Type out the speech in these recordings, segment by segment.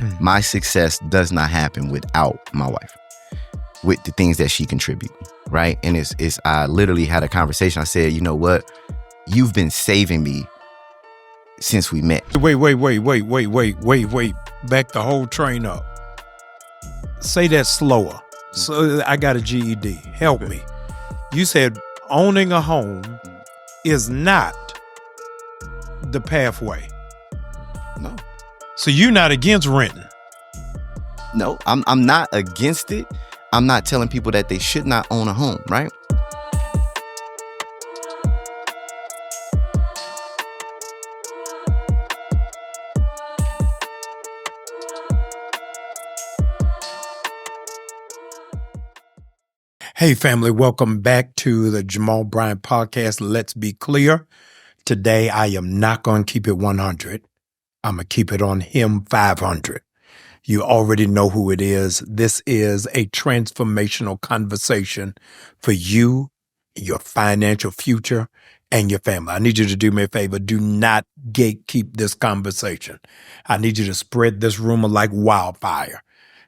My success does not happen without my wife, with the things that she contributes, right? And it's I literally had a conversation. I said, you know what? You've been saving me since we met. Wait. Back the whole train up. Say that slower. So I got a GED. Help me. You said owning a home is not the pathway. No. So you're not against renting? No, I'm not against it. I'm not telling people that they should not own a home, right? Hey family, welcome back to the Jamal Bryant Podcast. Let's be clear. Today I am not going to keep it 100. I'm going to keep it on Him500. You already know who it is. This is a transformational conversation for you, your financial future, and your family. I need you to do me a favor. Do not gatekeep this conversation. I need you to spread this rumor like wildfire.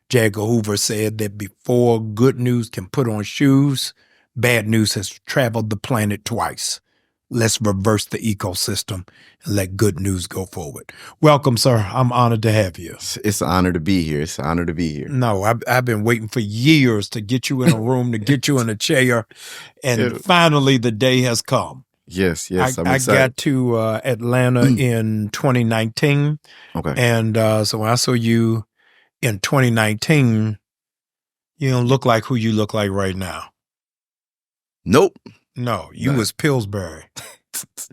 J. Edgar Hoover said that before good news can put on shoes, bad news has traveled the planet twice. Let's reverse the ecosystem and let good news go forward. Welcome, sir. I'm honored to have you. It's an honor to be here. It's an honor to be here. No, I've been waiting for years to get you in a room, to get you in a chair, and finally the day has come. Yes, I'm excited. I got to Atlanta in 2019. Okay. And so when I saw you in 2019, you don't look like who you look like right now. Nope. No, you was Pillsbury.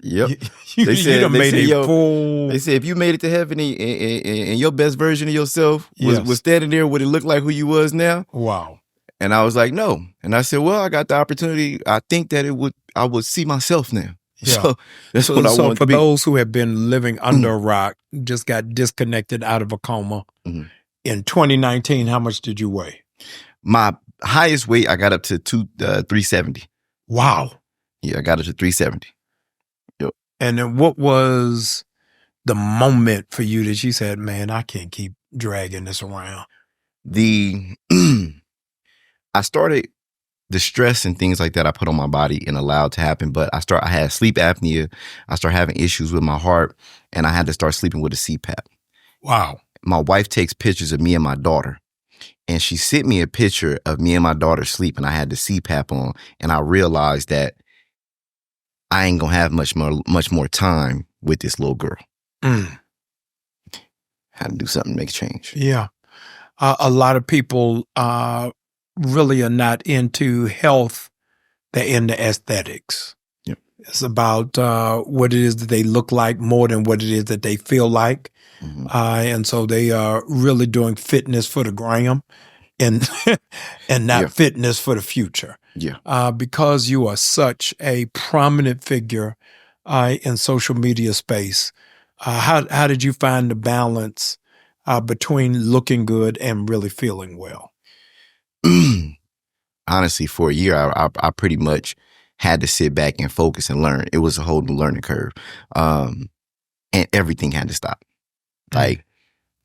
Yep. You done made a full... They said if you made it to heaven and your best version of yourself was standing there, would it look like who you was now? Wow. And I was like, no. And I said, well, I got the opportunity. I think that I would see myself now. Yeah. So that's what I want to be. So for those who have been living under a rock, just got disconnected out of a coma, in 2019, how much did you weigh? My highest weight, I got up to 370. Wow. Yeah, I got up to 370. Yep. And then what was the moment for you that you said, man, I can't keep dragging this around? I started the stress and things like that I put on my body and allowed to happen. But I had sleep apnea. I started having issues with my heart, and I had to start sleeping with a CPAP. Wow. My wife takes pictures of me and my daughter, and she sent me a picture of me and my daughter sleeping. I had the CPAP on, and I realized that I ain't gonna have much more time with this little girl. Had to do something to make a change. Yeah. A lot of people really are not into health. They're into aesthetics. Yep. It's about what it is that they look like more than what it is that they feel like. And so they are really doing fitness for the gram and not fitness for the future. Yeah. Because you are such a prominent figure in social media space, how did you find the balance between looking good and really feeling well? Honestly, for a year, I pretty much had to sit back and focus and learn. It was a whole new learning curve. And everything had to stop. Like,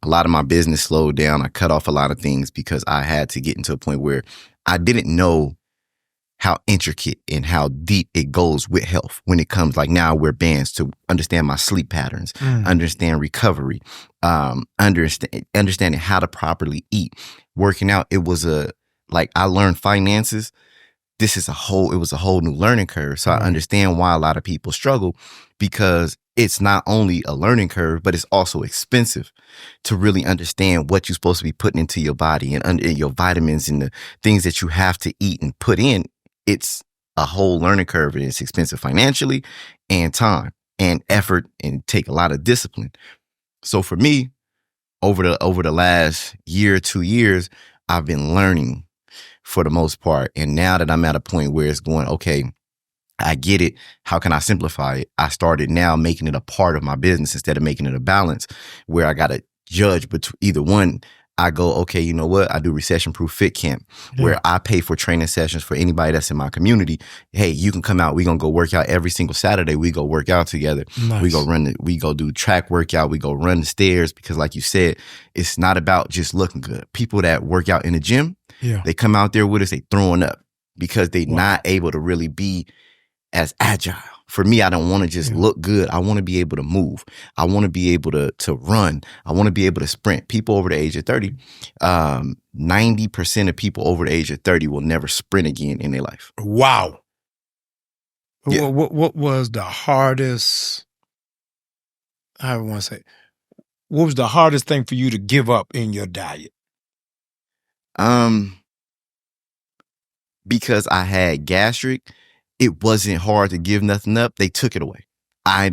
a lot of my business slowed down. I cut off a lot of things because I had to get into a point where I didn't know how intricate and how deep it goes with health when it comes, like, now I wear bands to understand my sleep patterns, understand recovery, understanding how to properly eat. Working out, it was I learned finances. It was a whole new learning curve. So I understand why a lot of people struggle, because it's not only a learning curve, but it's also expensive to really understand what you're supposed to be putting into your body and your vitamins and the things that you have to eat and put in. It's a whole learning curve, and it's expensive financially and time and effort, and take a lot of discipline. So for me, over the last year, 2 years, I've been learning for the most part. And now that I'm at a point where it's going, okay, I get it. How can I simplify it? I started now making it a part of my business instead of making it a balance where I got to judge between either one. I go, okay, you know what? I do recession proof fit camp where I pay for training sessions for anybody that's in my community. Hey, you can come out. We're going to go work out every single Saturday. We go work out together. Nice. We go do track workout. We go run the stairs because like you said, it's not about just looking good. People that work out in the gym, they come out there with us, they throwing up because they not able to really be as agile. For me, I don't want to just look good. I want to be able to move. I want to be able to run. I want to be able to sprint. People over the age of 30, 90% of people over the age of 30 will never sprint again in their life. Wow. Yeah. What was the hardest, I want to say, what was the hardest thing for you to give up in your diet? Because I had gastric, it wasn't hard to give nothing up. They took it away. I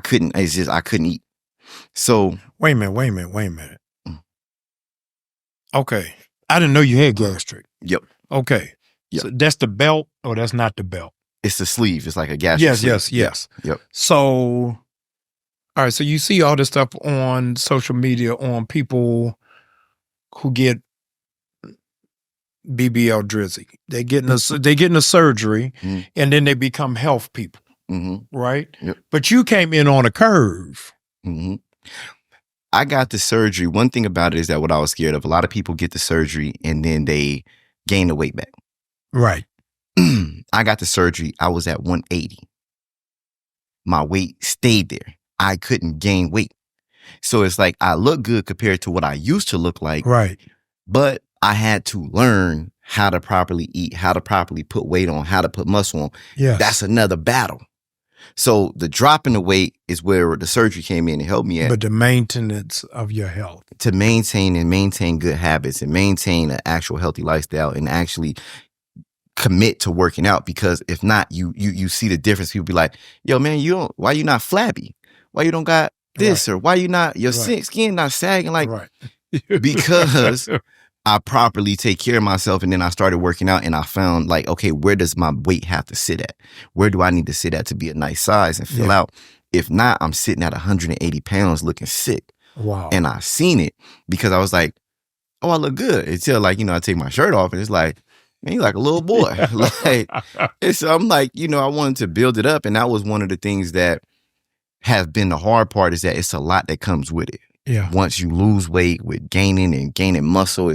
couldn't eat. So. Wait a minute. Okay. I didn't know you had gastric. Yep. Okay. Yep. So that's the belt or that's not the belt? It's the sleeve. It's like a gastric sleeve. Yes. Yep. So, all right. So you see all this stuff on social media on people who get BBL drizzy. They getting a surgery and then they become health people, right? Yep. But you came in on a curve. I got the surgery. One thing about it is that what I was scared of, a lot of people get the surgery and then they gain the weight back. Right. I got the surgery. I was at 180. My weight stayed there. I couldn't gain weight. So it's like I look good compared to what I used to look like. Right. But I had to learn how to properly eat, how to properly put weight on, how to put muscle on. Yes. That's another battle. So the drop in the weight is where the surgery came in and helped me at. But the maintenance of your health. To maintain good habits and maintain an actual healthy lifestyle and actually commit to working out. Because if not, you see the difference. People be like, yo, man, why you not flabby? Why you don't got this? Or why you not, your skin not sagging? Like, because I properly take care of myself. And then I started working out and I found like, okay, where does my weight have to sit at? Where do I need to sit at to be a nice size and fill out? If not, I'm sitting at 180 pounds looking sick. Wow. And I seen it because I was like, oh, I look good. Until like, I take my shirt off and it's like, man, you like a little boy. I'm like, I wanted to build it up. And that was one of the things that have been the hard part is that it's a lot that comes with it. Yeah. Once you lose weight with gaining muscle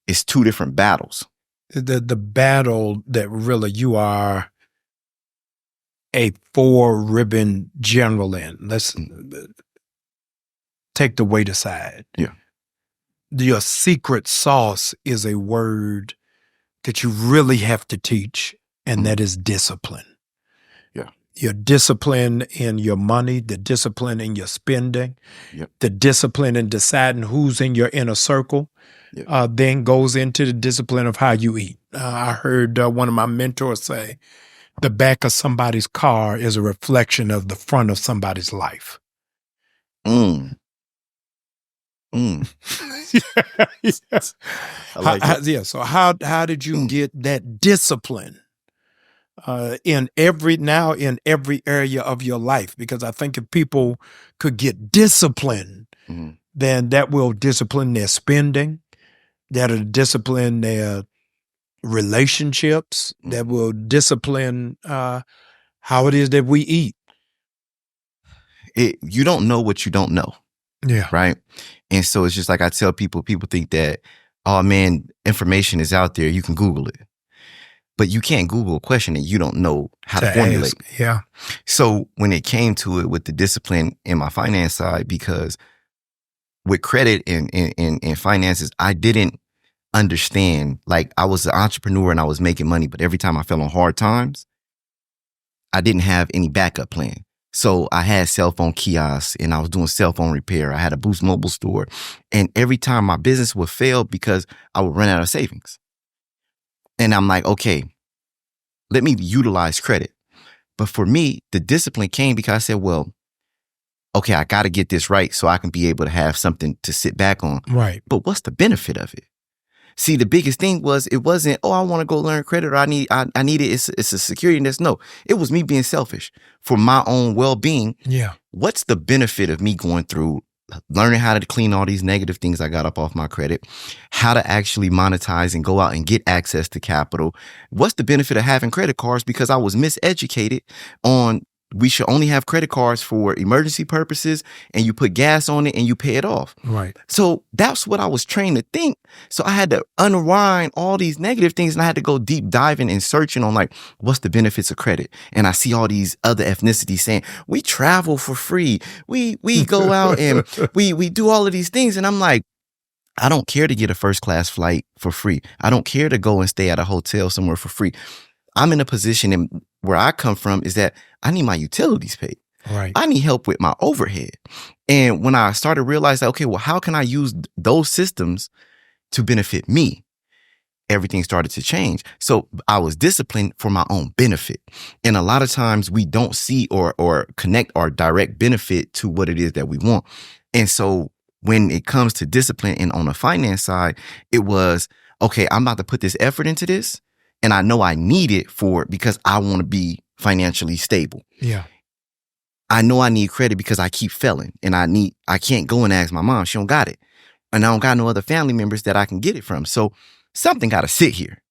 it's two different battles. The battle that really you are a 4-ribbon general in. Let's take the weight aside. Yeah. Your secret sauce is a word that you really have to teach, and that is discipline. Yeah. Your discipline in your money, the discipline in your spending, the discipline in deciding who's in your inner circle, then goes into the discipline of how you eat. I heard one of my mentors say, the back of somebody's car is a reflection of the front of somebody's life. Yes. I like that. So how did you get that discipline in every area of your life? Because I think if people could get discipline, then that will discipline their spending, that'll discipline their relationships, that will discipline how it is that we eat. You don't know what you don't know. Yeah. Right. And so it's just like I tell people think that, oh man, information is out there. You can Google it. But you can't Google a question that you don't know how to formulate. Ask. Yeah. So when it came to it with the discipline in my finance side, because with credit and finances, I didn't understand. Like I was an entrepreneur and I was making money, but every time I fell on hard times, I didn't have any backup plan. So I had cell phone kiosks and I was doing cell phone repair. I had a Boost mobile store. And every time my business would fail because I would run out of savings. And I'm like, okay, let me utilize credit. But for me, the discipline came because I said, well, okay, I got to get this right so I can be able to have something to sit back on. Right. But what's the benefit of it? See, the biggest thing was it wasn't, oh, I want to go learn credit or I need it. It's a security net. No, it was me being selfish for my own well-being. Yeah. What's the benefit of me going through learning how to clean all these negative things I got up off my credit, how to actually monetize and go out and get access to capital. What's the benefit of having credit cards? Because I was miseducated on we should only have credit cards for emergency purposes, and you put gas on it and you pay it off. Right. So that's what I was trained to think. So I had to unwind all these negative things, and I had to go deep diving and searching on like, what's the benefits of credit? And I see all these other ethnicities saying, we travel for free. We go out and we do all of these things. And I'm like, I don't care to get a first class flight for free. I don't care to go and stay at a hotel somewhere for free. I'm in a position where I come from is that I need my utilities paid. Right. I need help with my overhead. And when I started realizing, okay, well, how can I use those systems to benefit me? Everything started to change. So I was disciplined for my own benefit. And a lot of times we don't see or connect our direct benefit to what it is that we want. And so when it comes to discipline and on the finance side, it was, okay, I'm about to put this effort into this. And I know I need it because I want to be financially stable. Yeah. I know I need credit because I keep failing, and I can't go and ask my mom. She don't got it. And I don't got no other family members that I can get it from. So something got to sit here.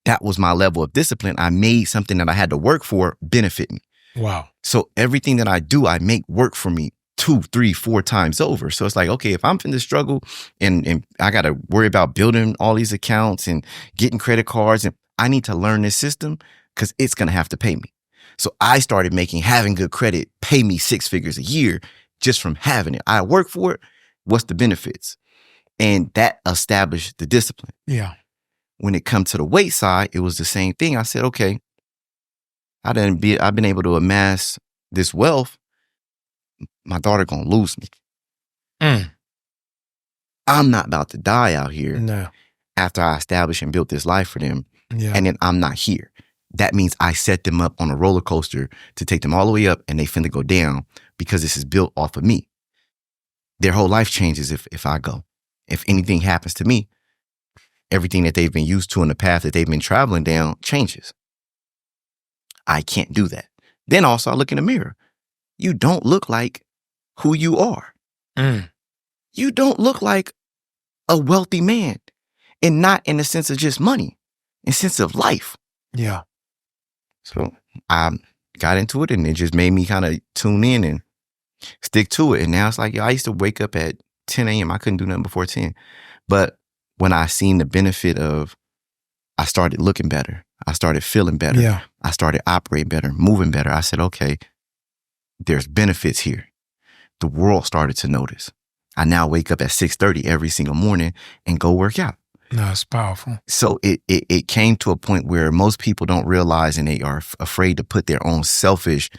That was my level of discipline. I made something that I had to work for benefit me. Wow. So everything that I do, I make work for me 2, 3, 4 times over. So it's like, okay, if I'm in the struggle and I got to worry about building all these accounts and getting credit cards, and I need to learn this system because it's going to have to pay me. So I started having good credit pay me 6 figures a year just from having it. I work for it. What's the benefits? And that established the discipline. Yeah. When it comes to the weight side, it was the same thing. I said, okay, I've been able to amass this wealth. My daughter gonna lose me. I'm not about to die out here after I established and built this life for them. Yeah. And then I'm not here. That means I set them up on a roller coaster to take them all the way up, and they finna go down because this is built off of me. Their whole life changes if I go. If anything happens to me, everything that they've been used to in the path that they've been traveling down changes. I can't do that. Then also I look in the mirror. You don't look like who you are. You don't look like a wealthy man, and not in the sense of just money, in the sense of life. Yeah. So I got into it, and it just made me kind of tune in and stick to it. And now it's like, I used to wake up at 10 a.m. I couldn't do nothing before 10. But when I seen the benefit of, I started looking better. I started feeling better. Yeah. I started operating better, moving better. I said, okay, there's benefits here. The world started to notice. I now wake up at 6:30 every single morning and go work out. No, it's powerful. So it came to a point where most people don't realize, and they are afraid to put their own selfish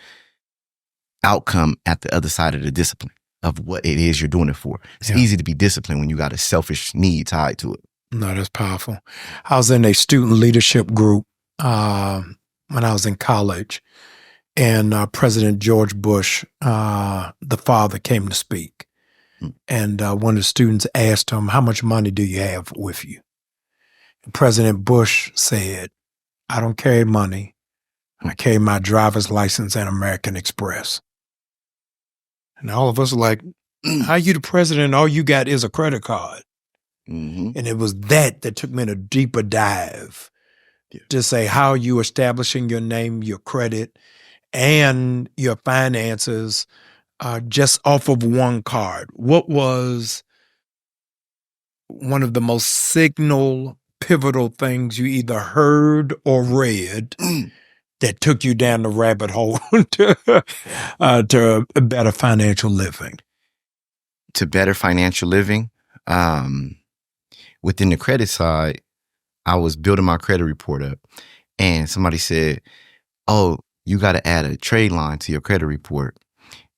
outcome at the other side of the discipline of what it is you're doing it for. It's easy to be disciplined when you got a selfish need tied to it. No, that's powerful. I was in a student leadership group when I was in college, and President George Bush, the father, came to speak. And one of the students asked him, how much money do you have with you? And President Bush said, I don't carry money. I carry my driver's license and American Express. And all of us are like, how you the president? All you got is a credit card. Mm-hmm. And it was that took me in a deeper dive to say, how are you establishing your name, your credit, and your finances just off of one card? What was one of the most pivotal things you either heard or read that took you down the rabbit hole to better financial living? To better financial living, within the credit side, I was building my credit report up, and somebody said, oh, you got to add a trade line to your credit report,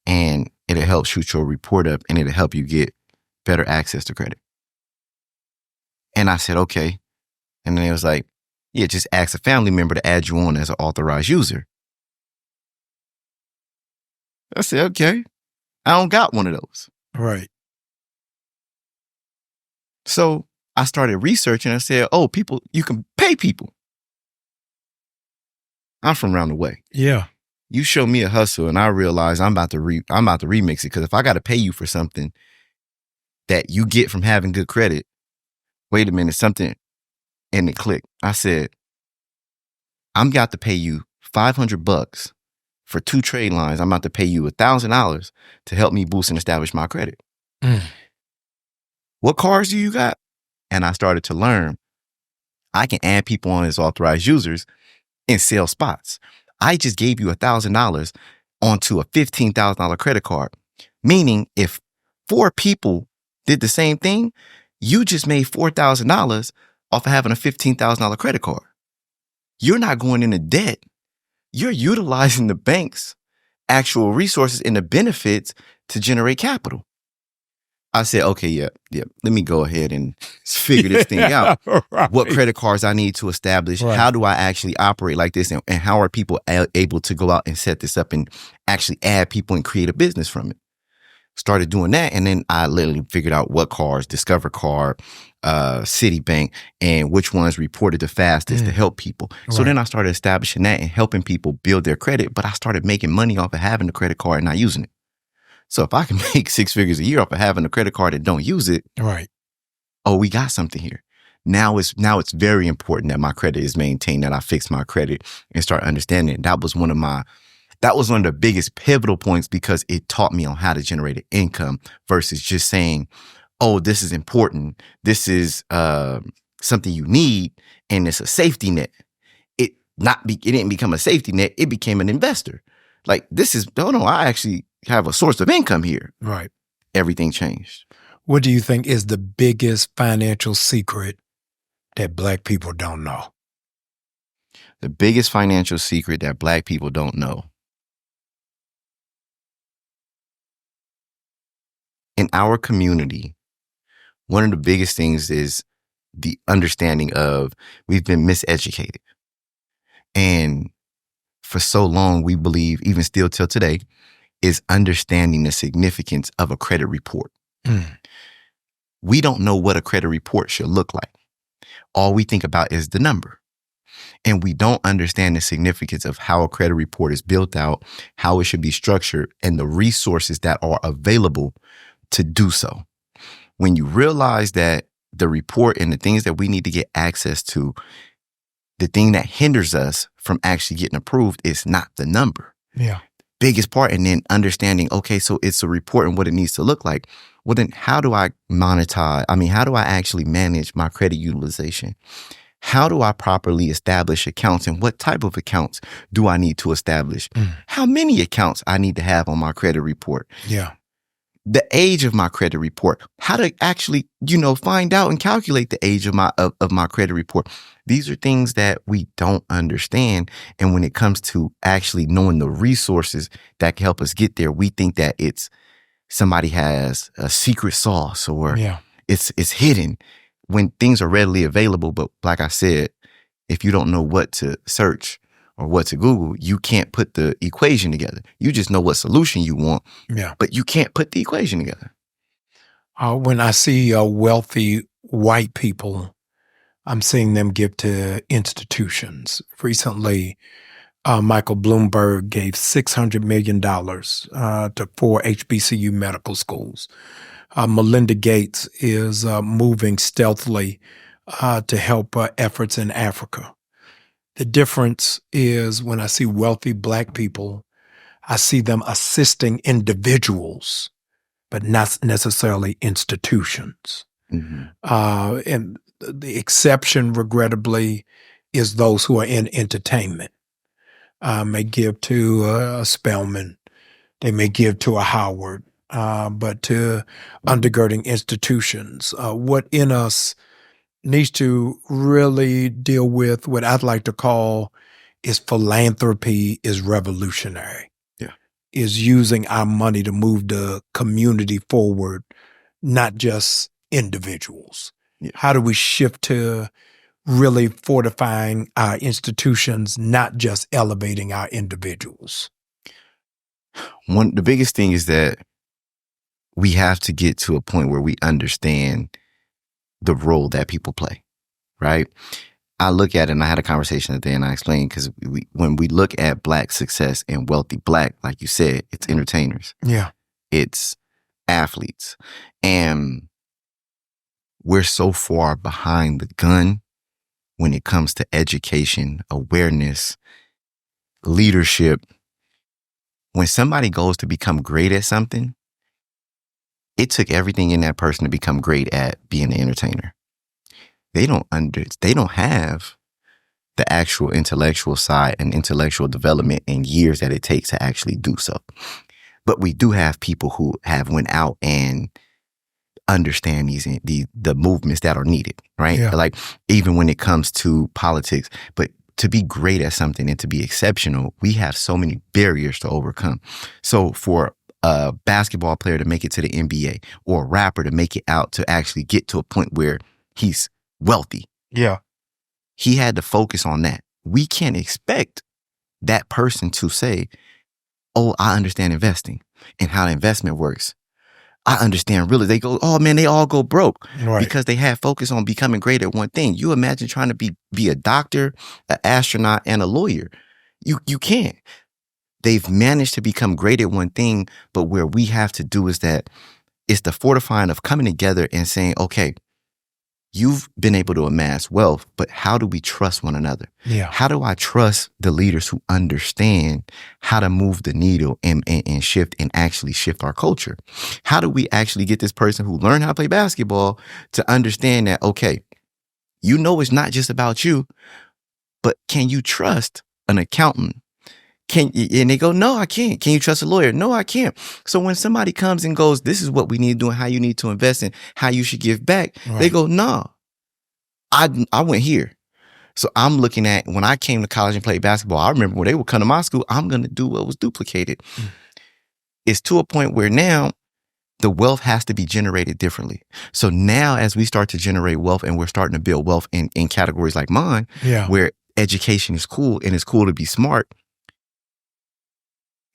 and it'll help shoot your report up, and it'll help you get better access to credit. And I said, okay. And then it was like, yeah, just ask a family member to add you on as an authorized user. I said, okay, I don't got one of those. Right. So I started researching. I said, oh, you can pay people. I'm from around the way. Yeah. You show me a hustle and I realize I'm about to remix it. Because if I got to pay you for something that you get from having good credit, wait a minute, something, and it clicked. I said, I'm got to pay you $500 for 2 trade lines. I'm about to pay you $1,000 to help me boost and establish my credit. What cars do you got? And I started to learn I can add people on as authorized users and sell spots. I just gave you $1,000 onto a $15,000 credit card. Meaning if 4 people did the same thing, you just made $4,000 off of having a $15,000 credit card. You're not going into debt. You're utilizing the bank's actual resources and the benefits to generate capital. I said, okay, yeah. Let me go ahead and figure this thing out. Right. What credit cards I need to establish? Right. How do I actually operate like this? And how are people able to go out and set this up and actually add people and create a business from it? Started doing that. And then I literally figured out what cards, Discover Card, Citibank, and which ones reported the fastest to help people. Right. So then I started establishing that and helping people build their credit. But I started making money off of having the credit card and not using it. So if I can make 6 figures a year off of having a credit card and don't use it, right? Oh, we got something here. Now it's very important that my credit is maintained, that I fix my credit and start understanding it. That was one of the biggest pivotal points because it taught me on how to generate an income versus just saying, oh, this is important. This is something you need, and it's a safety net. It didn't become a safety net. It became an investor. Like I actually have a source of income here. Right. Everything changed. What do you think is the biggest financial secret that Black people don't know? The biggest financial secret that Black people don't know. In our community, one of the biggest things is the understanding of we've been miseducated. And for so long, we believe, even still till today, is understanding the significance of a credit report. We don't know what a credit report should look like. All we think about is the number. And we don't understand the significance of how a credit report is built out, how it should be structured, and the resources that are available to do so. When you realize that the report and the things that we need to get access to, the thing that hinders us from actually getting approved is not the number. Yeah. Biggest part. And then understanding, okay, so it's a report and what it needs to look like. Well, then how do I how do I actually manage my credit utilization? How do I properly establish accounts, and what type of accounts do I need to establish? How many accounts I need to have on my credit report? Yeah. The age of my credit report, how to actually, find out and calculate the age of my credit report. These are things that we don't understand. And when it comes to actually knowing the resources that can help us get there, we think that it's somebody has a secret sauce or it's hidden when things are readily available. But like I said, if you don't know what to search or what to Google, you can't put the equation together. You just know what solution you want, but you can't put the equation together. When I see wealthy white people, I'm seeing them give to institutions. Recently, Michael Bloomberg gave $600 million to 4 HBCU medical schools. Melinda Gates is moving stealthily to help efforts in Africa. The difference is when I see wealthy Black people, I see them assisting individuals, but not necessarily institutions. And the exception, regrettably, is those who are in entertainment. May give to a Spelman, they may give to a Howard, but to undergirding institutions. What in us needs to really deal with what I'd like to call is philanthropy is revolutionary. Is using our money to move the community forward, not just individuals. How do we shift to really fortifying our institutions, not just elevating our individuals? The biggest thing is that we have to get to a point where we understand the role that people play, right? I look at it, and I had a conversation today, and I explained, because when we look at Black success and wealthy Black, like you said, it's entertainers. Yeah. It's athletes. And we're so far behind the gun when it comes to education, awareness, leadership. When somebody goes to become great at something, it took everything in that person to become great at being an entertainer. They don't have the actual intellectual side and intellectual development and years that it takes to actually do so. But we do have people who have went out and understand the movements that are needed, right? Yeah. Like, even when it comes to politics, but to be great at something and to be exceptional, we have so many barriers to overcome. So for a basketball player to make it to the NBA, or a rapper to make it out to actually get to a point where he's wealthy, Yeah. he had to focus on that. We can't expect that person to say, oh, I understand investing and how the investment works. I understand really. They go, oh man, they all go broke, Right. because they have focus on becoming great at one thing. You imagine trying to be a doctor, an astronaut, and a lawyer. You can't. They've managed to become great at one thing, but where we have to do is that it's the fortifying of coming together and saying, okay, you've been able to amass wealth, but how do we trust one another? Yeah. How do I trust the leaders who understand how to move the needle and shift and actually shift our culture? How do we actually get this person who learned how to play basketball to understand that, okay, it's not just about you, but can you trust an accountant? And they go, no, I can't. Can you trust a lawyer? No, I can't. So when somebody comes and goes, this is what we need to do and how you need to invest and how you should give back, Right. They go, no, I went here. So I'm looking at, when I came to college and played basketball, I remember when they would come to my school, I'm going to do what was duplicated. It's to a point where now the wealth has to be generated differently. So now as we start to generate wealth and we're starting to build wealth in categories like mine, Yeah. where education is cool and it's cool to be smart,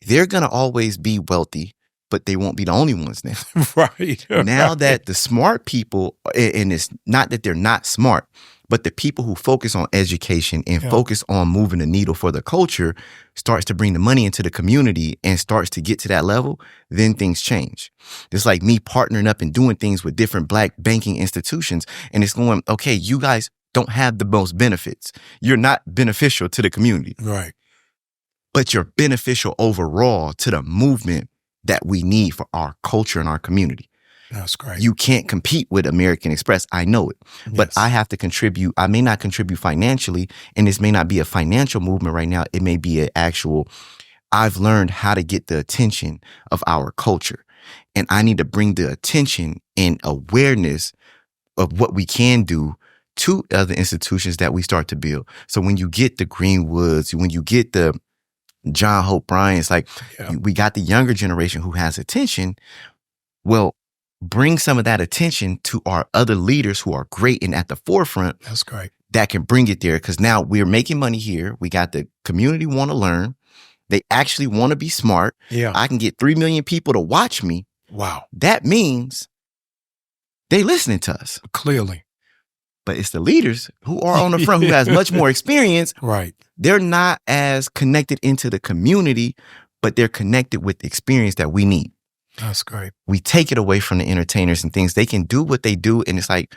they're going to always be wealthy, but they won't be the only ones now. Right. Now that the smart people, and it's not that they're not smart, but the people who focus on education and focus on moving the needle for the culture starts to bring the money into the community and starts to get to that level, then things change. It's like me partnering up and doing things with different Black banking institutions. And it's going, okay, you guys don't have the most benefits. You're not beneficial to the community. Right. But you're beneficial overall to the movement that we need for our culture and our community. That's great. You can't compete with American Express. I know it, but Yes. I have to contribute. I may not contribute financially, and this may not be a financial movement right now. It may be an actual, I've learned how to get the attention of our culture, and I need to bring the attention and awareness of what we can do to other institutions that we start to build. So when you get the Greenwoods, when you get the John Hope Bryant's, like we got the younger generation who has attention. Well, bring some of that attention to our other leaders who are great and at the forefront. That's great. That can bring it there, because now we're making money here. We got the community want to learn. They actually want to be smart. Yeah. I can get 3 million people to watch me. Wow. That means they listening to us. Clearly. But it's the leaders who are on the front who has much more experience. Right. They're not as connected into the community, but they're connected with the experience that we need. That's great. We take it away from the entertainers and things. They can do what they do, and it's like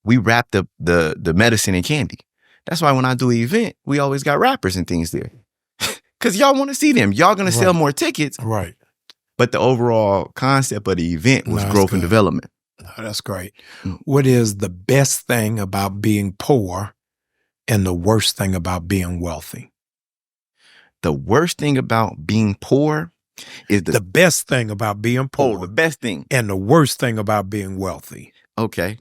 we wrap the medicine in candy. That's why when I do an event, we always got rappers and things there. Because y'all want to see them. Y'all going to sell more tickets. Right. But the overall concept of the event was growth and development. Oh, that's great. What is the best thing about being poor and the worst thing about being wealthy? The worst thing about being poor is the best thing about being poor. Oh, the best thing. And the worst thing about being wealthy. Okay.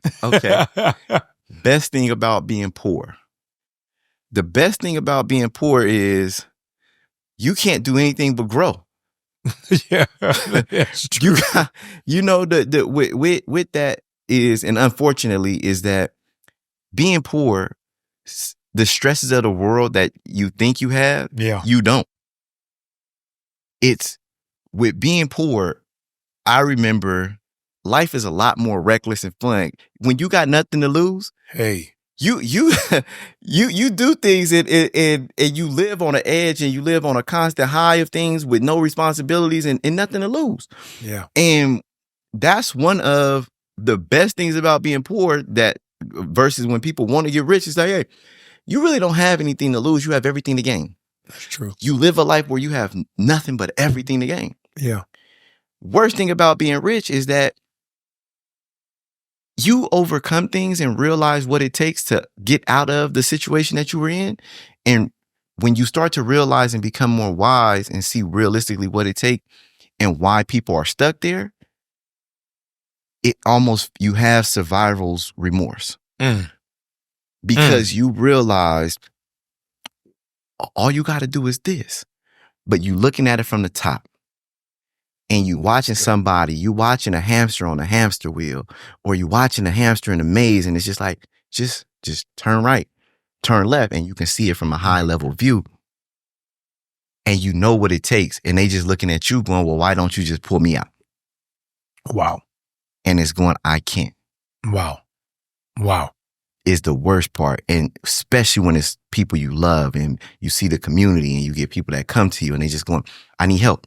Best thing about being poor. The best thing about being poor is you can't do anything but grow. Yeah, that's true. With that is, and unfortunately, is that being poor, the stresses of the world that you think you have, you don't. It's with being poor. I remember life is a lot more reckless and fun. When you got nothing to lose, hey, you you do things and you live on an edge and you live on a constant high of things with no responsibilities and nothing to lose. Yeah. And that's one of the best things about being poor, that versus when people want to get rich, it's like, hey, you really don't have anything to lose. You have everything to gain. That's true. You live a life where you have nothing but everything to gain. Yeah. Worst thing about being rich is that you overcome things and realize what it takes to get out of the situation that you were in. And when you start to realize and become more wise and see realistically what it takes and why people are stuck there, it almost, you have survival's remorse. Because you realize all you got to do is this. But you looking at it from the top. And you watching somebody, you watching a hamster on a hamster wheel, or you watching a hamster in a maze, and it's just like, just turn right, turn left, and you can see it from a high level view. And you know what it takes. And they just looking at you going, well, why don't you just pull me out? Wow. And it's going, I can't. Wow. Is the worst part. And especially when it's people you love and you see the community and you get people that come to you and they just going, I need help.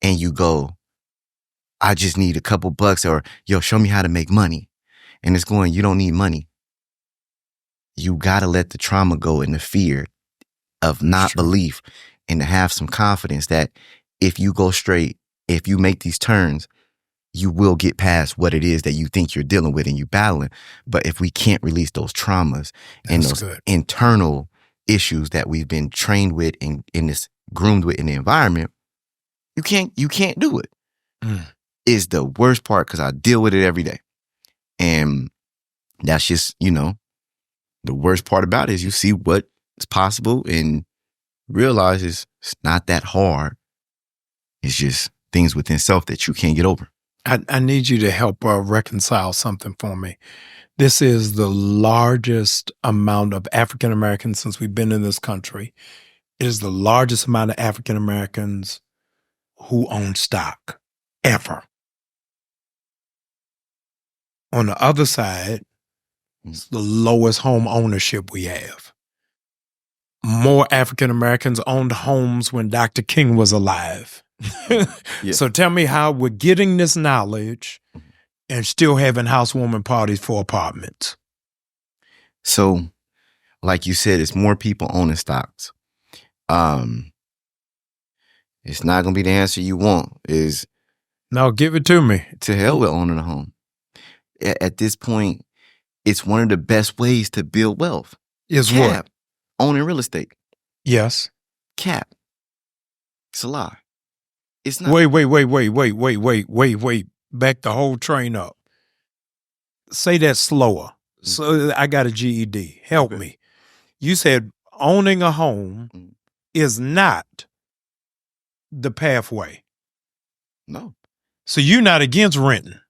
And you go, I just need a couple bucks, or yo, show me how to make money. And it's going, you don't need money. You got to let the trauma go and the fear of not belief, and to have some confidence that if you go straight, if you make these turns, you will get past what it is that you think you're dealing with and you battling. But if we can't release those traumas and those internal issues that we've been trained with and in this groomed with in the environment, you can't do it. Is the worst part, because I deal with it every day. And that's just, the worst part about it is you see what is possible and realize it's not that hard. It's just things within self that you can't get over. I need you to help reconcile something for me. This is the largest amount of African Americans since we've been in this country. It is the largest amount of African Americans who own stock ever. On the other side, it's the lowest home ownership we have. More African Americans owned homes when Dr. King was alive. So tell me how we're getting this knowledge and still having housewarming parties for apartments. So, like you said, it's more people owning stocks. It's not going to be the answer you want. No, give it to me. To hell with owning a home. At this point, it's one of the best ways to build wealth. Is what? Owning real estate. Yes. Cap. It's a lie. It's not. Wait. Back the whole train up. Say that slower. So I got a GED. Help me. You said owning a home is not the pathway. No. So you're not against renting?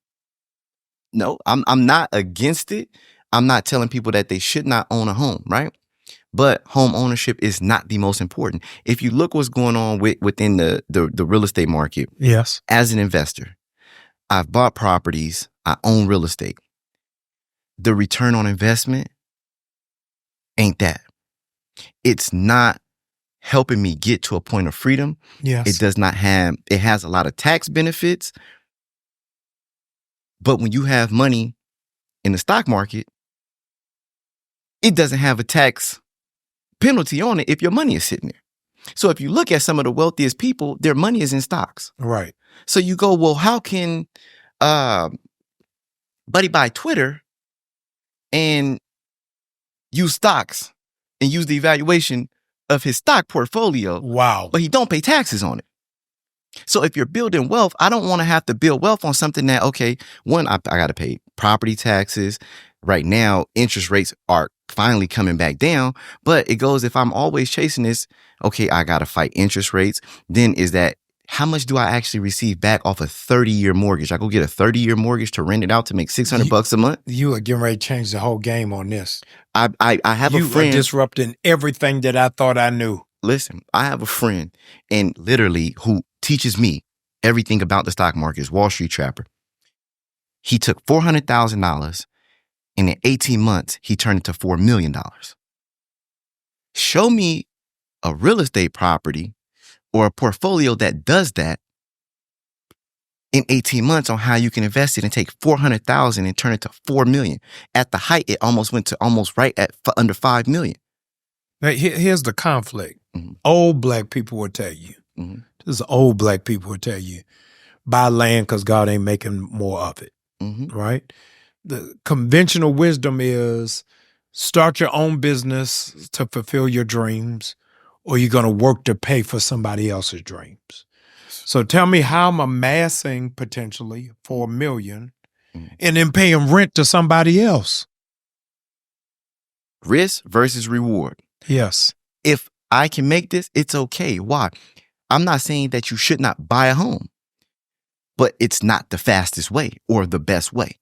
No, I'm not against it. I'm not telling people that they should not own a home, right? But home ownership is not the most important. If you look what's going on within the real estate market, yes, as an investor, I've bought properties, I own real estate. The return on investment ain't that. It's not helping me get to a point of freedom. Yes. It has a lot of tax benefits. But when you have money in the stock market, it doesn't have a tax penalty on it if your money is sitting there. So if you look at some of the wealthiest people, their money is in stocks. Right. So you go, well, how can Buddy buy Twitter and use stocks and use the evaluation of his stock portfolio? Wow. But he don't pay taxes on it. So if you're building wealth, I don't want to have to build wealth on something that, okay, one, I got to pay property taxes. Right now, interest rates are finally coming back down, but it goes, if I'm always chasing this, okay, I got to fight interest rates. Then is that, how much do I actually receive back off a 30-year mortgage? I go get a 30-year mortgage to rent it out to make $600 a month. You are getting ready to change the whole game on this. I have a friend. You are disrupting everything that I thought I knew. Listen, I have a friend and literally who teaches me everything about the stock market, Wall Street Trapper. He took $400,000 And in 18 months, he turned it to $4 million. Show me a real estate property or a portfolio that does that in 18 months on how you can invest it and take 400,000 and turn it to 4 million. At the height, it almost went to almost right at under 5 million. Now, here's the conflict. Mhm. Old black people will tell you. Mhm. This is old black people will tell you, buy land because God ain't making more of it, Mhm. right? The conventional wisdom is start your own business to fulfill your dreams, or you're going to work to pay for somebody else's dreams. So tell me how I'm amassing potentially $4 million and then paying rent to somebody else. Risk versus reward. Yes. If I can make this, it's okay. Why? I'm not saying that you should not buy a home, but it's not the fastest way or the best way.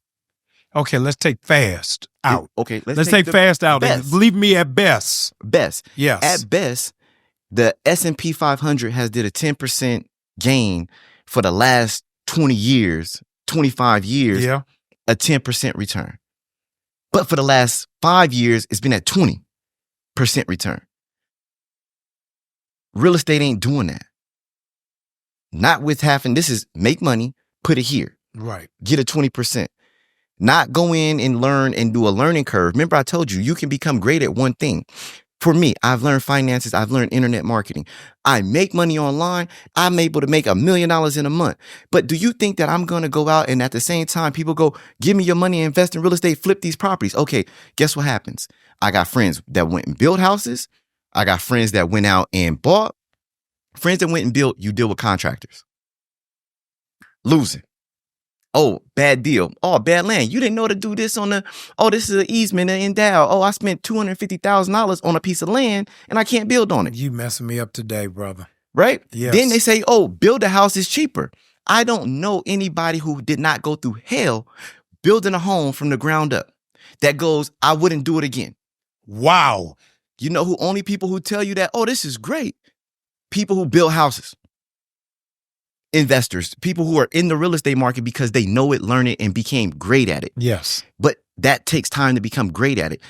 Okay, let's take fast out. Okay, Let's take fast out. And best. leave me at best. Best. Yes. At best, the S&P 500 has did a 10% gain for the last 20 years, 25 years, Yeah. a 10% return. But for the last 5 years, it's been at 20% return. Real estate ain't doing that. Not with having, this is make money, put it here. Right. Get a 20%. Not go in and learn and do a learning curve. Remember, I told you, you can become great at one thing. For me, I've learned finances. I've learned internet marketing. I make money online. I'm able to make $1 million in a month. But do you think that I'm going to go out and at the same time, people go, give me your money and invest in real estate, flip these properties? Okay, guess what happens? I got friends that went and built houses. I got friends that went out and bought. Friends that went and built, you deal with contractors. Losing. Oh, bad deal. Oh, bad land. You didn't know to do this on the, oh, this is an easement and endow. Oh, I spent $250,000 on a piece of land and I can't build on it. You messing me up today, brother. Right? Yes. Then they say, oh, build a house is cheaper. I don't know anybody who did not go through hell building a home from the ground up that goes, I wouldn't do it again. Wow. You know who only people who tell you that, oh, this is great. People who build houses. Investors, people who are in the real estate market because they know it, learn it, and became great at it. Yes. But that takes time to become great at it.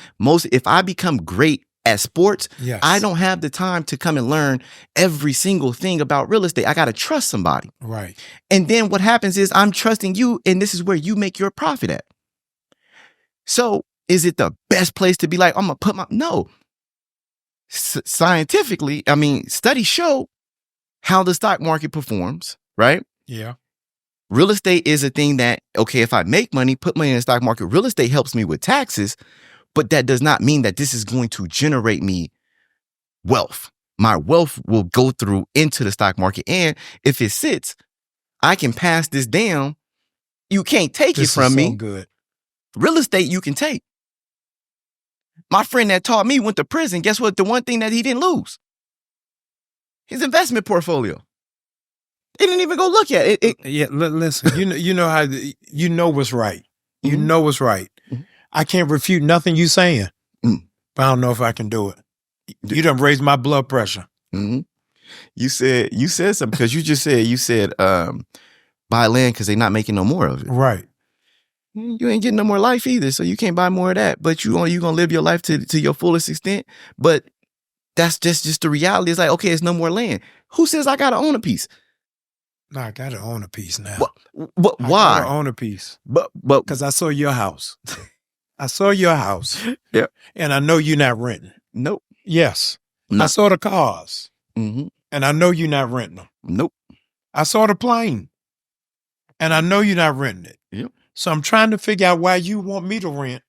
If I become great at sports, Yes. I don't have the time to come and learn every single thing about real estate. I got to trust somebody. Right. And then what happens is I'm trusting you, and this is where you make your profit at. So is it the best place to be like, I'm going to put my, no. Scientifically, I mean, studies show how the stock market performs. Right? Yeah. Real estate is a thing that, okay, if I make money, put money in the stock market, real estate helps me with taxes, but that does not mean that this is going to generate me wealth. My wealth will go through into the stock market. And if it sits, I can pass this down. You can't take it from me. Good. Real estate, you can take. My friend that taught me went to prison. Guess what? The one thing that he didn't lose, his investment portfolio. They didn't even go look at it. Yeah, listen. You know how you know what's right. You Mhm. know what's right. Mhm. I can't refute nothing you saying, but I don't know if I can do it. You done raised my blood pressure. Mm-hmm. You said something because you said buy land because they're not making no more of it. Right. You ain't getting no more life either, so you can't buy more of that. But you gonna live your life to your fullest extent. But that's just the reality. It's like, okay, it's no more land. Who says I gotta own a piece? No, I gotta own a piece now. But I why? gotta own a piece. But Because I saw your house. I saw your house. Yeah. And I know you're not renting. Nope. Yes. No. I saw the cars. Mm-hmm. And I know you're not renting them. Nope. I saw the plane. And I know you're not renting it. Yep. So I'm trying to figure out why you want me to rent.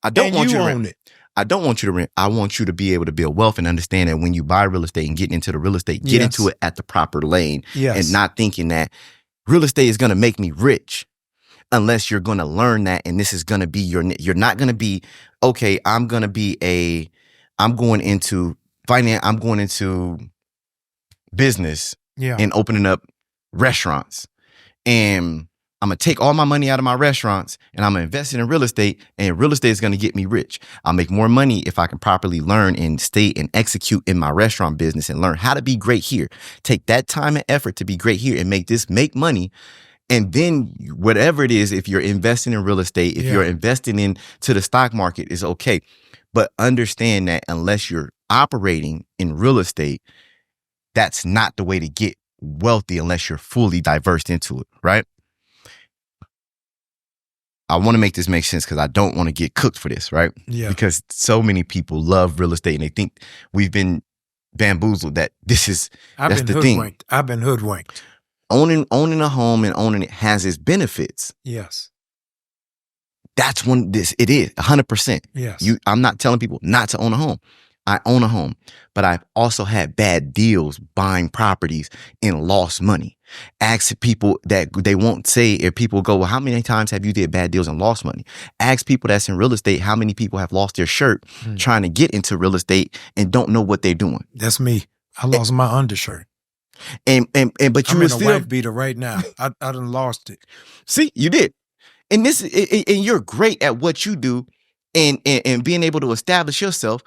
I don't want you to own rent. it. I don't want you to rent. I want you to be able to build wealth and understand that when you buy real estate and get into the real estate, get into it at the proper lane and not thinking that real estate is going to make me rich unless you're going to learn that. And this is going to be you're not going to be, okay, I'm going into finance. I'm going into business and opening up restaurants. And I'm going to take all my money out of my restaurants and I'm going to invest it in real estate, and real estate is going to get me rich. I'll make more money if I can properly learn and stay and execute in my restaurant business and learn how to be great here. Take that time and effort to be great here and make money And then whatever it is, if you're investing in real estate, if you're investing into the stock market, is okay. But understand that unless you're operating in real estate, that's not the way to get wealthy unless you're fully diverse into it, right? I want to make this make sense because I don't want to get cooked for this, right? Yeah. Because so many people love real estate and they think we've been bamboozled that that's the thing. I've been hoodwinked. Owning a home and owning it has its benefits. Yes. That's when it is 100%. Yes. I'm not telling people not to own a home. I own a home, but I've also had bad deals buying properties and lost money. Ask people that they won't say, if people go, well, how many times have you did bad deals and lost money? Ask people that's in real estate, how many people have lost their shirt trying to get into real estate and don't know what they're doing. That's me. I lost my undershirt. But you I'm were in still a wife beater right now. I done lost it. See, you did. And and you're great at what you do and being able to establish yourself.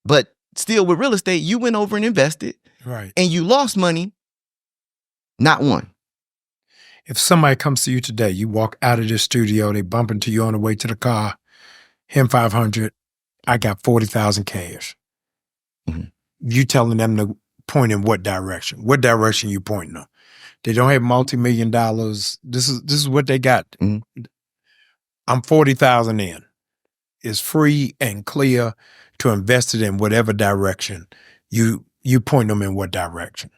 But still with real estate, you went over and invested. Right. And you lost money. Not one. If somebody comes to you today, you walk out of this studio, they bump into you on the way to the car, Him500, I got 40,000 cash. Mm-hmm. You telling them to point in what direction? What direction you pointing them? They don't have multi-million dollars. This is what they got. Mm-hmm. I'm 40,000 in. It's free and clear to invest it in whatever direction. You point them in what direction?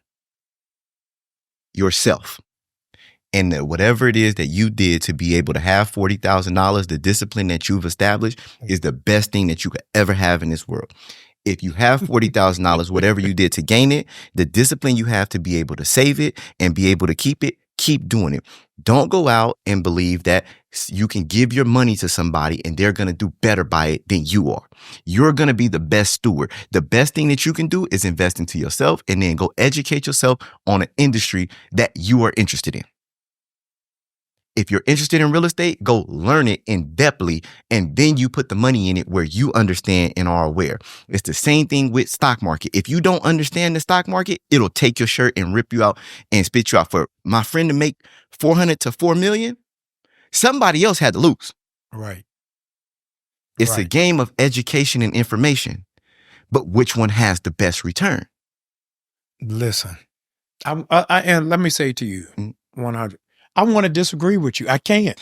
Yourself. And whatever it is that you did to be able to have $40,000, the discipline that you've established is the best thing that you could ever have in this world. If you have $40,000, whatever you did to gain it, the discipline you have to be able to save it and be able to keep it, keep doing it. Don't go out and believe that you can give your money to somebody and they're going to do better by it than you are. You're going to be the best steward. The best thing that you can do is invest into yourself and then go educate yourself on an industry that you are interested in. If you're interested in real estate, go learn it in depthly, and then you put the money in it where you understand and are aware. It's the same thing with stock market. If you don't understand the stock market, it'll take your shirt and rip you out and spit you out. For my friend to make 400 to 4 million, somebody else had to lose. Right. It's a game of education and information, but which one has the best return? Listen, and let me say to you, 100. I want to disagree with you. I can't.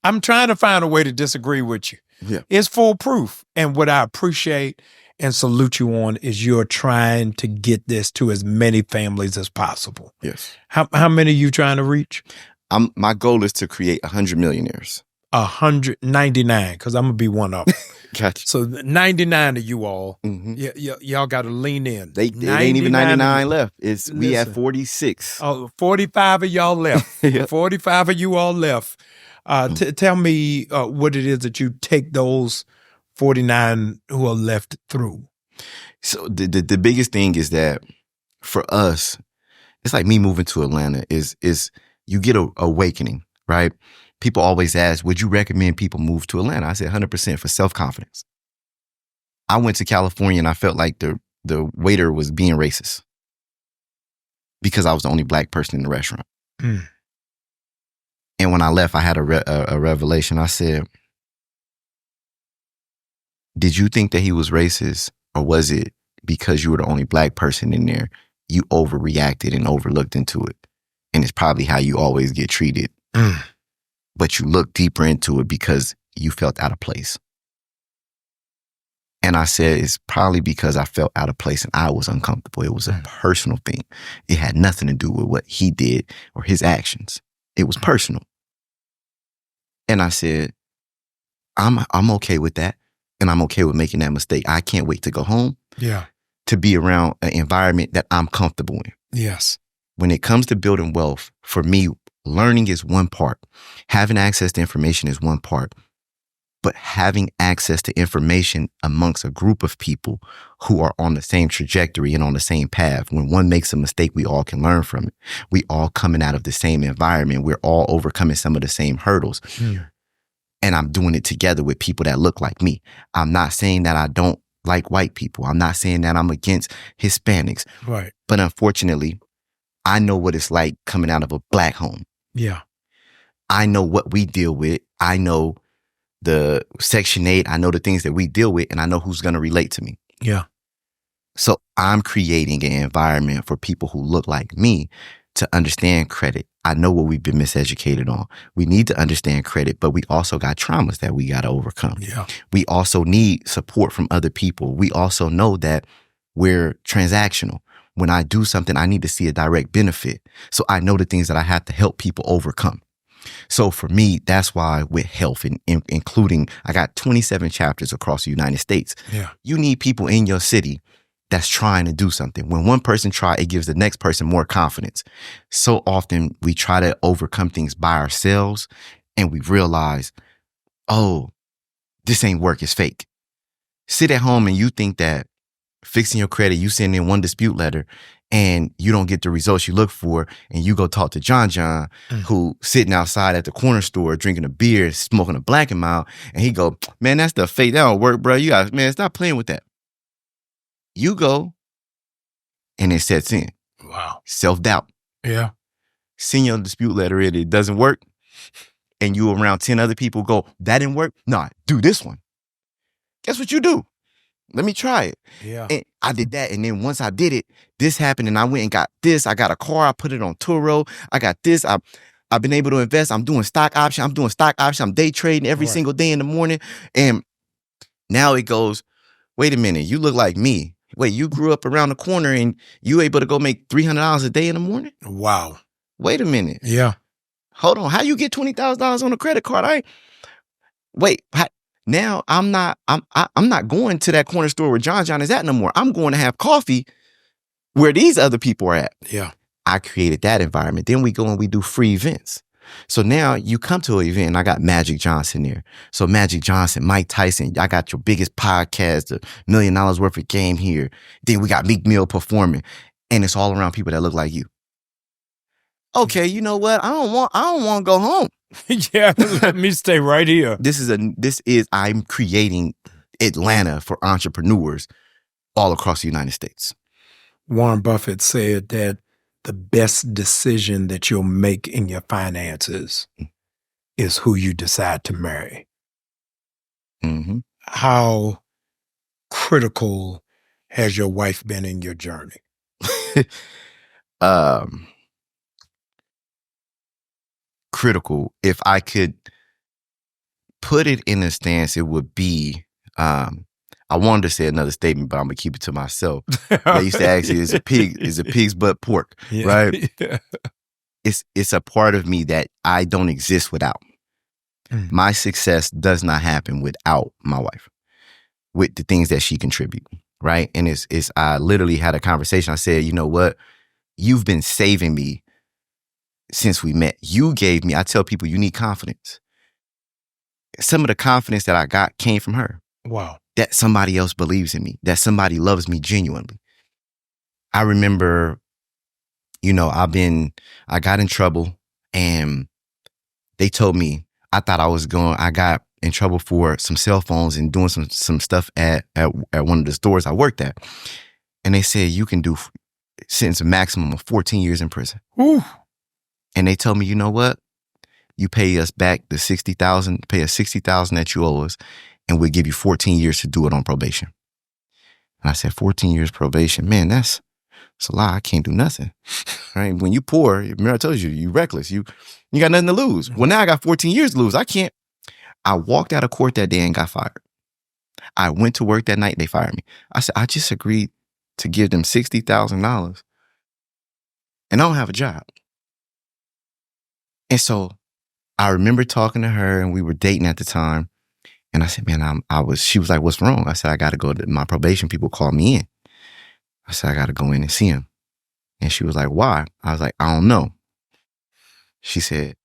I'm trying to find a way to disagree with you. Yeah. It's foolproof. And what I appreciate and salute you on is you're trying to get this to as many families as possible. Yes. How many are you trying to reach? My goal is to create 100 millionaires. 199, because I'm going to be one of them. Gotcha. So 99 of you all, Mm-hmm. y'all got to lean in. They ain't even 99 left. We have 46. Oh, 45 of y'all left. Yep. 45 of you all left. Tell me what it is that you take those 49 who are left through. So the biggest thing is that for us, it's like me moving to Atlanta is you get a awakening, right? People always ask, would you recommend people move to Atlanta? I said 100% for self-confidence. I went to California and I felt like the waiter was being racist because I was the only black person in the restaurant. Mm. And when I left, I had a revelation. I said, did you think that he was racist, or was it because you were the only black person in there? You overreacted and overlooked into it. And it's probably how you always get treated. Mm. But you look deeper into it because you felt out of place. And I said, it's probably because I felt out of place and I was uncomfortable. It was a personal thing. It had nothing to do with what he did or his actions. It was personal. And I said, I'm okay with that. And I'm okay with making that mistake. I can't wait to go home. Yeah. To be around an environment that I'm comfortable in. Yes. When it comes to building wealth, for me, learning is one part. Having access to information is one part. But having access to information amongst a group of people who are on the same trajectory and on the same path, when one makes a mistake, we all can learn from it. We all coming out of the same environment. We're all overcoming some of the same hurdles. Mm. And I'm doing it together with people that look like me. I'm not saying that I don't like white people. I'm not saying that I'm against Hispanics. Right. But unfortunately, I know what it's like coming out of a Black home. Yeah. I know what we deal with. I know the Section 8. I know the things that we deal with, and I know who's going to relate to me. Yeah. So I'm creating an environment for people who look like me to understand credit. I know what we've been miseducated on. We need to understand credit, but we also got traumas that we got to overcome. Yeah. We also need support from other people. We also know that we're transactional. When I do something, I need to see a direct benefit. So I know the things that I have to help people overcome. So for me, that's why with health and including, I got 27 chapters across the United States. Yeah. You need people in your city that's trying to do something. When one person tries, it gives the next person more confidence. So often we try to overcome things by ourselves and we realize, oh, this ain't work, it's fake. Sit at home and you think that fixing your credit, you send in one dispute letter and you don't get the results you look for, and you go talk to John, who sitting outside at the corner store drinking a beer, smoking a Black and Mild, and he go, man, that's the fake, that don't work, bro. You guys, man, stop playing with that. You go, and it sets in. Wow. Self-doubt. Yeah. Send your dispute letter in, it doesn't work, and you around 10 other people go, that didn't work? Nah, do this one. Guess what you do? Let me try it. Yeah. And I did that, and then once I did it, this happened, and I went and got this. I got a car, I put it on Turo. I got this. I've been able to invest. I'm doing stock option. I'm day trading every single day in the morning. And now it goes, wait a minute, you look like me. Wait, you grew up around the corner and you able to go make $300 a day in the morning? Wow. Wait a minute. Yeah. Hold on. How you get $20,000 on a credit card? Now I'm not going to that corner store where John is at no more. I'm going to have coffee where these other people are at. Yeah. I created that environment. Then we go and we do free events. So now you come to an event and I got Magic Johnson there. So Magic Johnson, Mike Tyson, I got your biggest podcast, $1 million worth of game here. Then we got Meek Mill performing, and it's all around people that look like you. Okay, you know what? I don't want to go home. Yeah, let me stay right here. I'm creating Atlanta for entrepreneurs all across the United States. Warren Buffett said that the best decision that you'll make in your finances is who you decide to marry. Mm-hmm. How critical has your wife been in your journey? Critical. If I could put it in a stance, it would be, I wanted to say another statement, but I'm gonna keep it to myself. They used to ask you, is a pig's butt pork, right? Yeah. It's a part of me that I don't exist without. My success does not happen without my wife, with the things that she contributes, right? And I literally had a conversation. I said, you know what? You've been saving me since we met. I tell people you need confidence. Some of the confidence that I got came from her. Wow. That somebody else believes in me, that somebody loves me genuinely. I remember, I got in trouble and they told me, I got in trouble for some cell phones and doing some stuff at one of the stores I worked at. And they said, you can do sentence a maximum of 14 years in prison. Ooh. And they told me, you know what? You pay us back the $60,000, pay us $60,000 that you owe us, and we'll give you 14 years to do it on probation. And I said, 14 years probation, man, that's a lie. I can't do nothing. Right? When you poor, remember I told you, you reckless. You got nothing to lose. Well, now I got 14 years to lose. I can't. I walked out of court that day and got fired. I went to work that night, they fired me. I said, I just agreed to give them $60,000 and I don't have a job. And so I remember talking to her and we were dating at the time. And I said, man, she was like, what's wrong? I said, I got to go to my probation. People called me in. I said, I got to go in and see him. And she was like, why? I was like, I don't know. She said,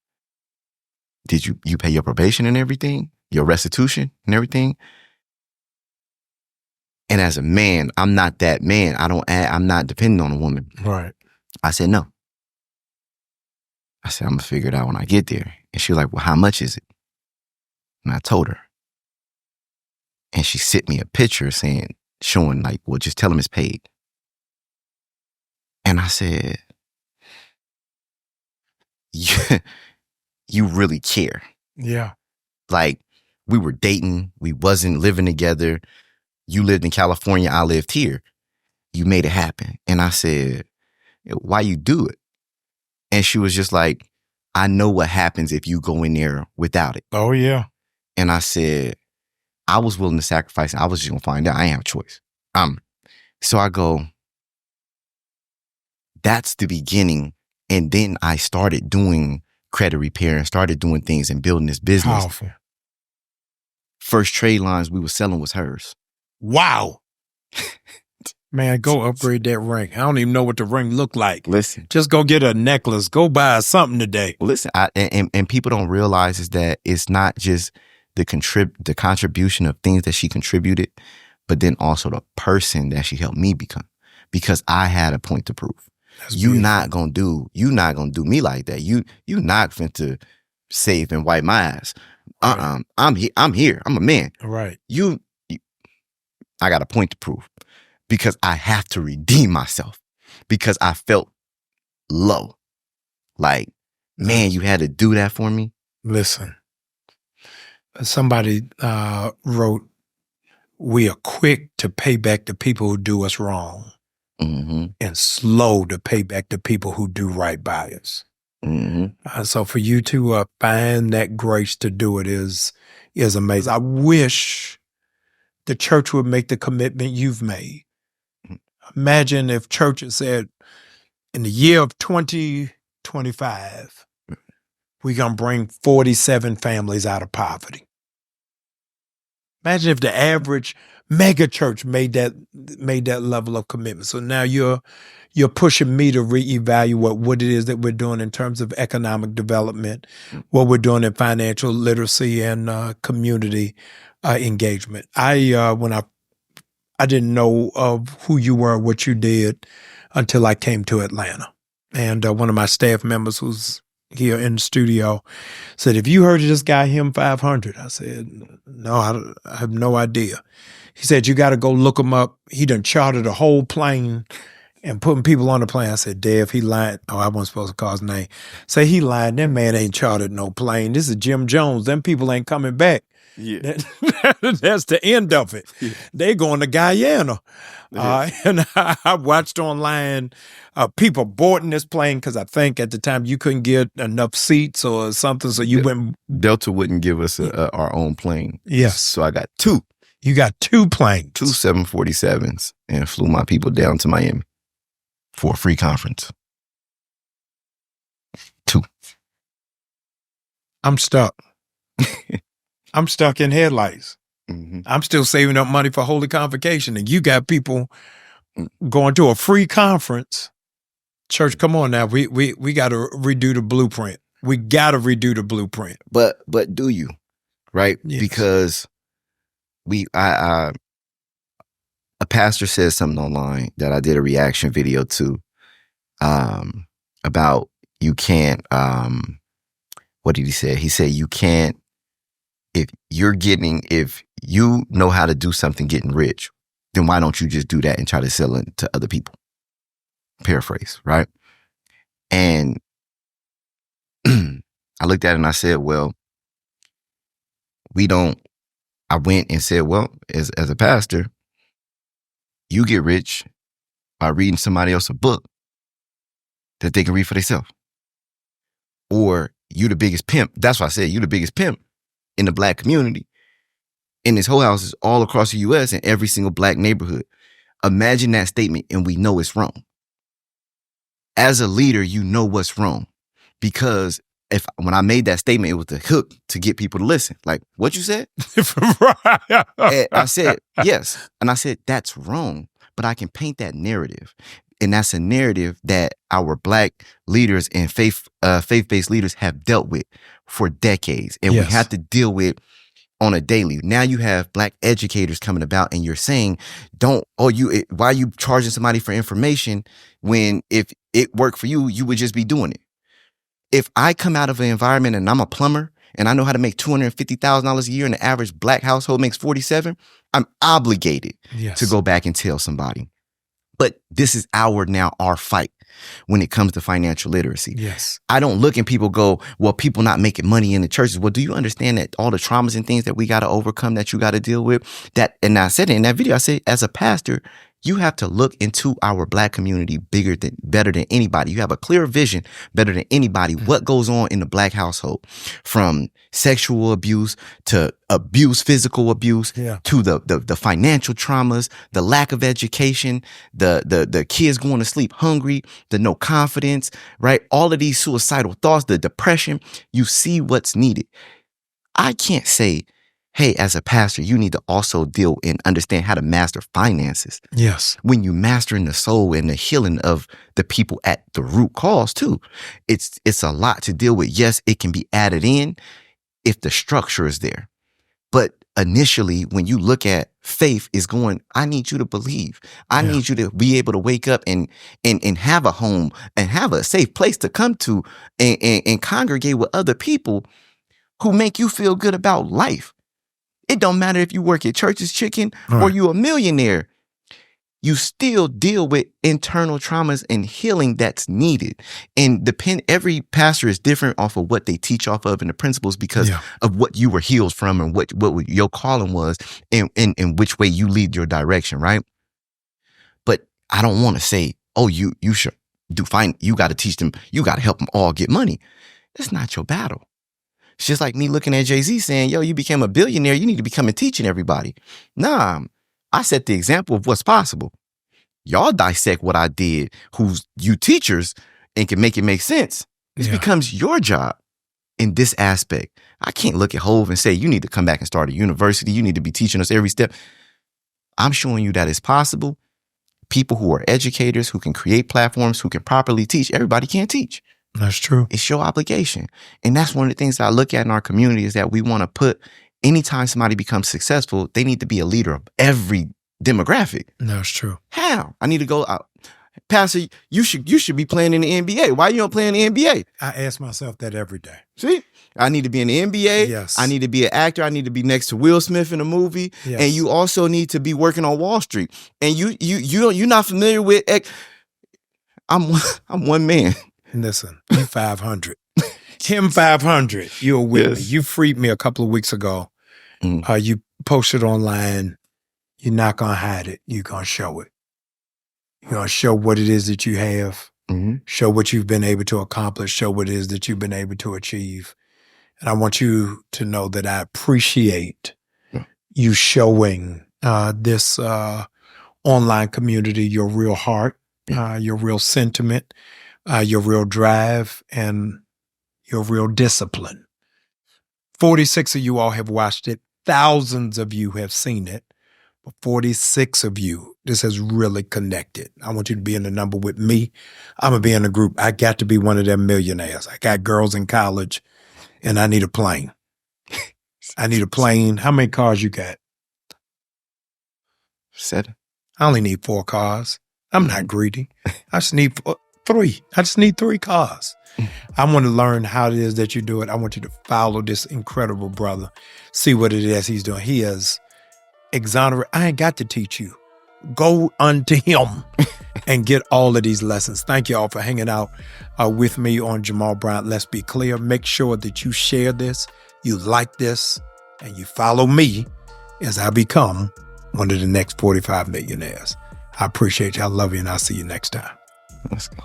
did you pay your probation and everything? Your restitution and everything? And as a man, I'm not that man. I'm not dependent on a woman. Right. I said, no. I said, I'm going to figure it out when I get there. And she was like, well, how much is it? And I told her. And she sent me a picture showing like, well, just tell him it's paid. And I said, you really care. Yeah. Like, we were dating. We wasn't living together. You lived in California. I lived here. You made it happen. And I said, why you do it? And she was just like, I know what happens if you go in there without it. Oh, yeah. And I said, I was willing to sacrifice. I was just going to find out. I ain't have a choice. So I go, that's the beginning. And then I started doing credit repair and started doing things and building this business. Powerful. First trade lines we were selling was hers. Wow. Man, go upgrade that ring. I don't even know what the ring looked like. Listen. Just go get a necklace. Go buy something today. Listen, and people don't realize is that it's not just the contribution of things that she contributed, but then also the person that she helped me become. Because I had a point to prove. You not gonna do me like that. You not finna save and wipe my ass. Right. I'm here. I'm a man. Right. I got a point to prove because I have to redeem myself because I felt low. Like, man, you had to do that for me. Listen, somebody wrote, we are quick to pay back the people who do us wrong. Mm-hmm. And slow to pay back the people who do right by us. Mm-hmm. So for you to find that grace to do it is amazing. I wish the church would make the commitment you've made. Imagine if churches said, in the year of 2025, we're going to bring 47 families out of poverty. Imagine if the average mega church made that level of commitment. So now you're pushing me to reevaluate what it is that we're doing in terms of economic development, what we're doing in financial literacy and community engagement. I didn't know of who you were, what you did until I came to Atlanta. And one of my staff members who's here in the studio said, have you heard of this guy, Him500? I said, no, I have no idea. He said, you got to go look him up. He done chartered a whole plane and putting people on the plane. I said, Dave, he lied. Oh, I wasn't supposed to call his name. Say he lied. That man ain't chartered no plane. This is Jim Jones. Them people ain't coming back. Yeah. That's the end of it. Yeah. They going to Guyana. And I watched online people boarding this plane because I think at the time you couldn't get enough seats or something. So you went. Delta wouldn't give us our own plane. Yes. So I got two. You got two planes. Two 747s and flew my people down to Miami for a free conference. Two. I'm stuck. I'm stuck in headlights. Mm-hmm. I'm still saving up money for Holy Convocation, and you got people going to a free conference. Church, come on now. We got to redo the blueprint. We got to redo the blueprint. But do you, right? Yes. Because a pastor said something online that I did a reaction video to, about you can't. What did he say? He said you can't. If you know how to do something getting rich, then why don't you just do that and try to sell it to other people? Paraphrase, right? And I looked at it and I said, well, I went and said, well, as a pastor, you get rich by reading somebody else a book that they can read for themselves. Or you the biggest pimp. That's why I said you the biggest pimp in the black community. And this whole house is all across the U.S. in every single black neighborhood. Imagine that statement and we know it's wrong. As a leader, you know what's wrong. Because when I made that statement, it was the hook to get people to listen. Like, what you said? And I said, yes. And I said, that's wrong. But I can paint that narrative. And that's a narrative that our black leaders and faith-based leaders have dealt with for decades. And yes, we have to deal with on a daily. Now you have black educators coming about and you're saying, why are you charging somebody for information when if it worked for you, you would just be doing it? If I come out of an environment and I'm a plumber and I know how to make $250,000 a year and the average black household makes 47, I'm obligated to go back and tell somebody. But this is our fight when it comes to financial literacy. Yes. I don't look and people go, well, people not making money in the churches. Well, do you understand that all the traumas and things that we got to overcome, that you got to deal with? That, and I said it in that video, I said, as a pastor, you have to look into our Black community better than anybody. You have a clear vision better than anybody. What goes on in the Black household, from sexual abuse to abuse, physical abuse, to the financial traumas, the lack of education, the kids going to sleep hungry, the no confidence, right? All of these suicidal thoughts, the depression. You see what's needed. I can't say, hey, as a pastor, you need to also deal and understand how to master finances. Yes. When you mastering the soul and the healing of the people at the root cause too, it's a lot to deal with. Yes, it can be added in if the structure is there. But initially, when you look at faith, is going, I need you to believe. I need you to be able to wake up and have a home and have a safe place to come to and congregate with other people who make you feel good about life. It don't matter if you work at Church's Chicken or you a millionaire. You still deal with internal traumas and healing that's needed. And every pastor is different off of what they teach off of and the principles because of what you were healed from and what your calling was and which way you lead your direction, right? But I don't want to say, oh, you should do fine. You got to teach them. You got to help them all get money. That's not your battle. It's just like me looking at Jay-Z saying, yo, you became a billionaire. You need to become teaching everybody. Nah, I set the example of what's possible. Y'all dissect what I did, who's you teachers, and can make it make sense. This becomes your job in this aspect. I can't look at Hov and say, you need to come back and start a university. You need to be teaching us every step. I'm showing you that it's possible. People who are educators, who can create platforms, who can properly teach, everybody can't teach. That's true. It's your obligation. And that's one of the things that I look at in our community is that we want to put, anytime somebody becomes successful, they need to be a leader of every demographic. That's true. How? I need to go out. Pastor, you should be playing in the NBA. Why you don't play in the NBA? I ask myself that every day. See? I need to be in the NBA. Yes. I need to be an actor. I need to be next to Will Smith in a movie. Yes. And you also need to be working on Wall Street. And you're not familiar with I'm one man. Listen, Him500. Him500. You're with me. You freed me a couple of weeks ago. You posted online. You're not going to hide it. You're going to show it. You're going to show what it is that you have. Show what you've been able to accomplish. Show what it is that you've been able to achieve. And I want you to know that I appreciate you showing this online community your real heart, your real sentiment, your real drive, and your real discipline. 46 of you all have watched it. Thousands of you have seen it. But 46 of you, this has really connected. I want you to be in the number with me. I'm going to be in a group. I got to be one of them millionaires. I got girls in college, and I need a plane. I need a plane. How many cars you got? 7. I only need 4 cars. I'm not greedy. I just need 3. I just need 3 cars. I want to learn how it is that you do it. I want you to follow this incredible brother. See what it is he's doing. He is exonerate. I ain't got to teach you. Go unto him and get all of these lessons. Thank you all for hanging out with me on Jamal Bryant. Let's be clear. Make sure that you share this, you like this, and you follow me as I become one of the next 45 millionaires. I appreciate you. I love you, and I'll see you next time. Let's go.